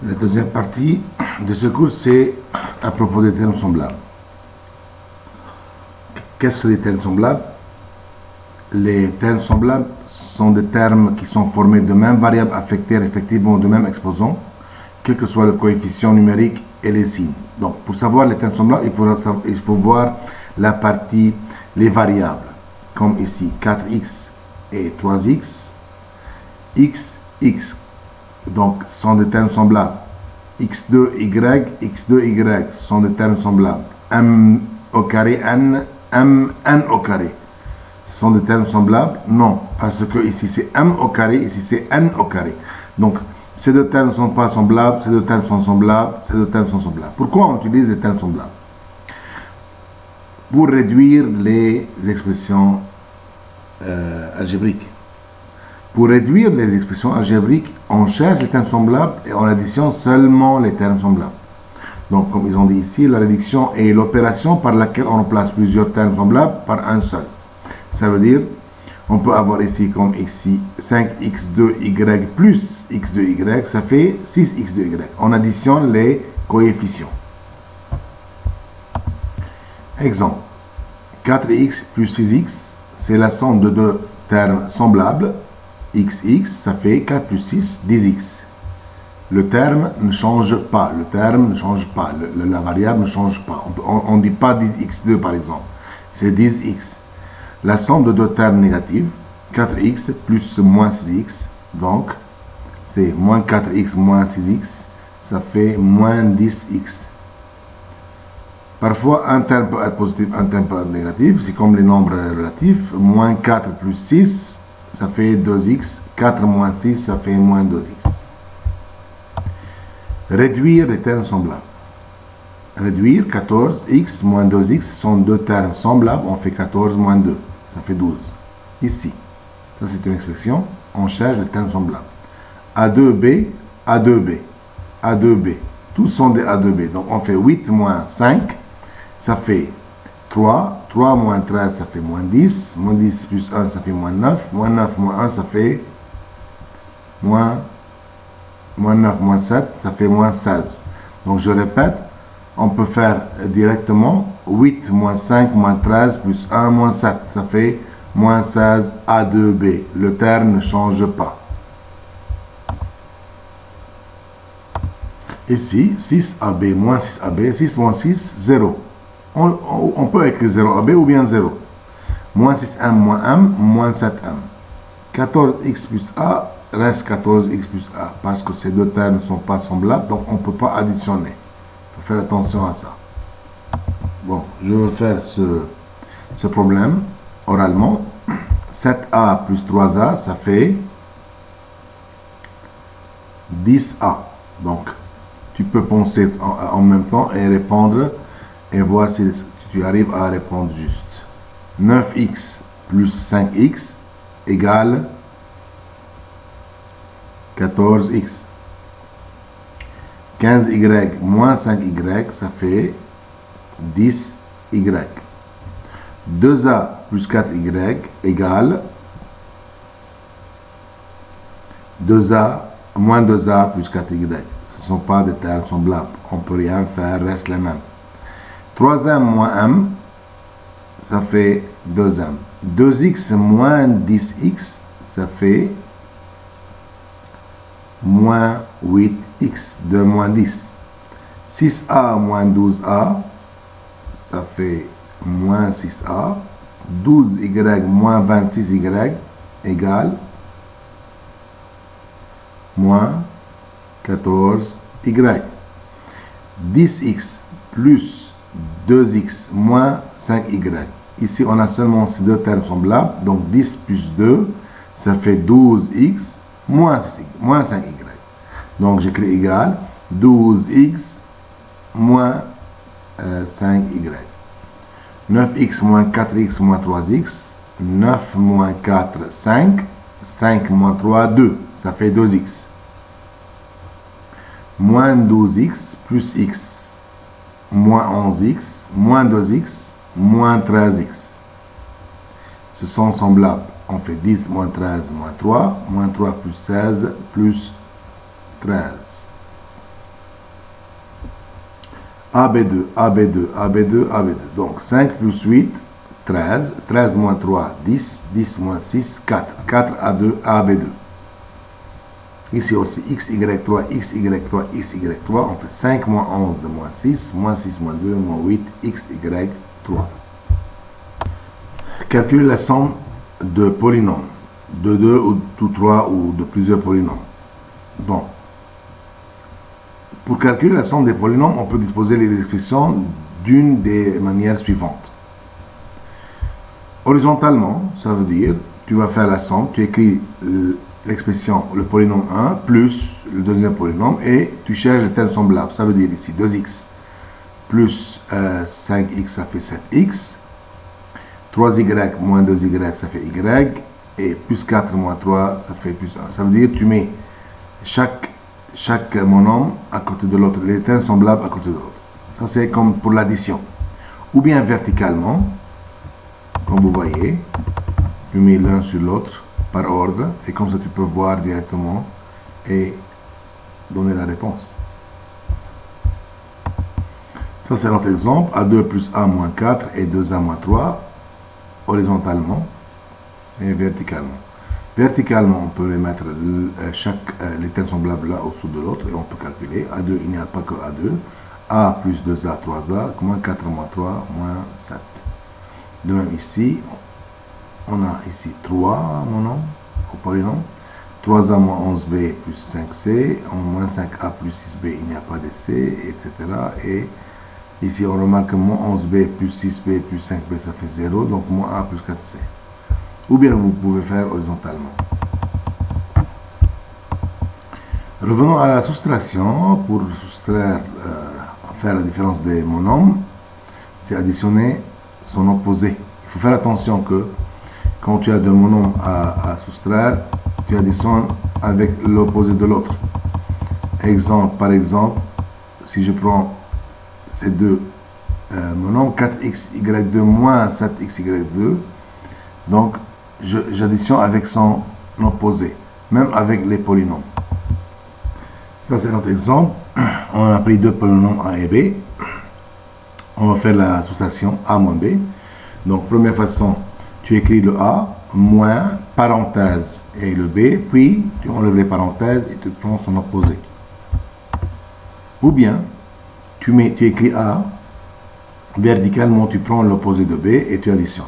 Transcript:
La deuxième partie de ce cours, c'est à propos des termes semblables. Qu'est-ce que des termes semblables? Les termes semblables sont des termes qui sont formés de mêmes variables affectées respectivement de mêmes exposants, quel que soit le coefficient numérique et les signes. Donc, pour savoir les termes semblables, il faut voir la partie, les variables, comme ici, 4x et 3x, x. Donc, sont des termes semblables. x2y, x2y sont des termes semblables. m au carré, n au carré sont des termes semblables? Non, parce que ici c'est m au carré, ici c'est n au carré. Donc, ces deux termes ne sont pas semblables, ces deux termes sont semblables, ces deux termes sont semblables. Pourquoi on utilise les termes semblables? Pour réduire les expressions algébriques. Pour réduire les expressions algébriques, on cherche les termes semblables et on additionne seulement les termes semblables. Donc, comme ils ont dit ici, la réduction est l'opération par laquelle on remplace plusieurs termes semblables par un seul. Ça veut dire, on peut avoir ici comme ici 5x2y plus x2y, ça fait 6x2y. On additionne les coefficients. Exemple, 4x plus 6x, c'est la somme de deux termes semblables. X, ça fait 4 plus 6, 10x. Le terme ne change pas, la variable ne change pas. On ne dit pas 10x2 par exemple, c'est 10x. La somme de deux termes négatifs, 4x plus moins 6x, donc c'est moins 4x moins 6x, ça fait moins 10x. Parfois, un terme peut être positif, un terme peut être négatif, c'est comme les nombres relatifs. Moins 4 plus 6, ça fait 2x. 4 moins 6, ça fait moins 2x. Réduire les termes semblables. Réduire 14x moins 2x sont deux termes semblables. On fait 14 moins 2. Ça fait 12. Ici. Ça, c'est une expression. On cherche les termes semblables. A2b, A2b, A2b. Tous sont des A2b. Donc, on fait 8 moins 5. Ça fait 3. 3 moins 13, ça fait moins 10. Moins 10 plus 1, ça fait moins 9. Moins 9 moins 1, ça fait moins 9 moins 7, ça fait moins 16. Donc, je répète, on peut faire directement 8 moins 5 moins 13 plus 1 moins 7. Ça fait moins 16 A2B. Le terme ne change pas. Ici, 6AB moins 6AB, 6 moins 6, 0. On peut écrire 0AB ou bien 0. Moins 6M moins M, moins 7M. 14x plus A reste 14x plus A. Parce que ces deux termes ne sont pas semblables, donc on ne peut pas additionner. Il faut faire attention à ça. Bon, je vais faire ce problème oralement. 7A plus 3A, ça fait 10A. Donc, tu peux penser en même temps et répondre et voir si tu arrives à répondre juste. 9x plus 5x égale 14x. 15y moins 5y, ça fait 10y. 2a plus 4y égale 2a moins 2a plus 4y. Ce ne sont pas des termes semblables. On ne peut rien faire, reste les mêmes. 3m moins m, ça fait 2m. 2x moins 10x, ça fait moins 8x, 2 moins 10. 6a moins 12a, ça fait moins 6a. 12y moins 26y égale moins 14y. 10x plus 2x moins 5y. Ici, on a seulement ces deux termes semblables. Donc, 10 plus 2, ça fait 12x moins 5y. Donc, j'écris égal 12x moins 5y. 9x moins 4x moins 3x. 9 moins 4, 5. 5 moins 3, 2. Ça fait 2x. Moins 12x plus x. Moins 11x. Moins 2x. Moins 13x. Ce sont semblables. On fait 10 moins 13 moins 3. Moins 3 plus 16 plus 13. AB2, AB2, AB2, AB2. Donc 5 plus 8, 13. 13 moins 3, 10. 10 moins 6, 4. 4 A2, AB2. Ici aussi, XY3, XY3, XY3. On fait 5 moins 11, moins 6. Moins 6 moins 2, moins 8, XY3. Calculer la somme de polynômes. De 2 ou de 3 ou de plusieurs polynômes. Donc, pour calculer la somme des polynômes, on peut disposer les expressions d'une des manières suivantes. Horizontalement, ça veut dire, tu vas faire la somme, tu écris l'expression, le polynôme 1, plus le deuxième polynôme, et tu cherches le terme semblable. Ça veut dire ici 2x plus 5x, ça fait 7x. 3y moins 2y, ça fait y. Et plus 4 moins 3, ça fait plus 1. Ça veut dire, tu mets chaque monôme à côté de l'autre, les termes semblables à côté de l'autre. Ça, c'est comme pour l'addition. Ou bien verticalement, comme vous voyez, tu mets l'un sur l'autre par ordre, et comme ça, tu peux voir directement et donner la réponse. Ça, c'est notre exemple. A2 plus A moins 4 et 2A moins 3, horizontalement et verticalement. Verticalement, on peut les mettre les termes semblables l'un au-dessous de l'autre et on peut calculer. A2, il n'y a pas que A2. A plus 2A, 3A, moins 4, moins 3, moins 7. De même ici, on a ici 3 monômes au polynôme. 3A moins 11B plus 5C, moins 5A plus 6B, il n'y a pas de C, etc. Et ici, on remarque que moins 11B plus 6B plus 5B, ça fait 0, donc moins A plus 4C. Ou bien vous pouvez faire horizontalement. Revenons à la soustraction. Pour soustraire, faire la différence des monômes, c'est additionner son opposé. Il faut faire attention que quand tu as deux monômes à soustraire, tu additionnes avec l'opposé de l'autre. Exemple, par exemple, si je prends ces deux monômes, 4xy2 moins 7xy2, donc j'additionne avec son opposé, même avec les polynômes. Ça, c'est notre exemple. On a pris deux polynômes A et B. On va faire la soustraction A moins B. Donc, première façon, tu écris le A, moins, parenthèse, et le B, puis tu enlèves les parenthèses et tu prends son opposé. Ou bien, tu écris A, verticalement, tu prends l'opposé de B et tu additionnes.